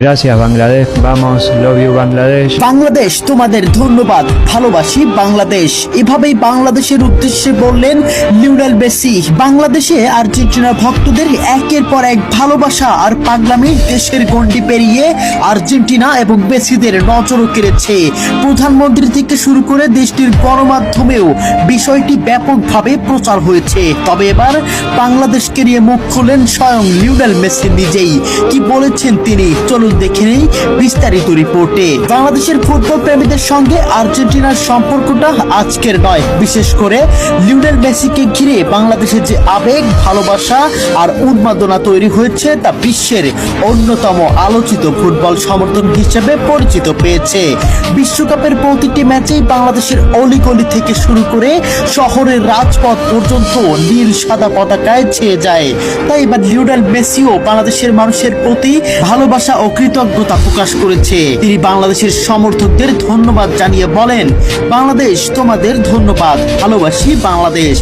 Gracias Bangladesh, vamos, love you Bangladesh. Bangladesh তোমাদের ধন্যবাদ, ভালোবাসি বাংলাদেশ, এভাবেই বাংলাদেশের উদ্দেশ্যে বললেন লিওনেল মেসি। বাংলাদেশে আর্জেন্টিনা ভক্তদের একের পর এক ভালোবাসা আর পাগলামি দেশের গণ্ডি পেরিয়ে আর্জেন্টিনা এবং মেসিদের নজরও কেড়েছে। প্রধানমন্ত্রী থেকে শুরু করে দেশটির গণমাধ্যমেও বিষয়টি ব্যাপকভাবে প্রচার হয়েছে। তবে এবার বাংলাদেশকে নিয়ে মুখ খুললেন স্বয়ং লিওনেল মেসি নিজেই। কি বলেছেন তিনি, চলুন দেখে নেই বিস্তারিত রিপোর্টে। বাংলাদেশের ফুটবল প্রেমীদের সঙ্গে আর্জেন্টিনার সম্পর্কটা আজকের নয়, বিশেষ করে লিওনেল মেসিকে ঘিরে বাংলাদেশের যে আবেগ, ভালোবাসা আর উন্মাদনা তৈরি হয়েছে তা বিশ্বের অন্যতম আলোচিত ফুটবল সমর্থন হিসেবে পরিচিত পেয়েছে। বিশ্বকাপের প্রতিটি ম্যাচেই বাংলাদেশের অলিগলি থেকে শুরু করে শহরের রাজপথ পর্যন্ত নীল সাদা পতাকায় ছেয়ে যায়। তাই এবার লিওনেল মেসিও বাংলাদেশের মানুষের প্রতি ভালোবাসা ও কৃতজ্ঞতা প্রকাশ করেছে। তিনি বাংলাদেশের সমর্থকদের ধন্যবাদ জানিয়ে বলেন, বাংলাদেশ তোমাদের ধন্যবাদ, ভালোবাসি বাংলাদেশ।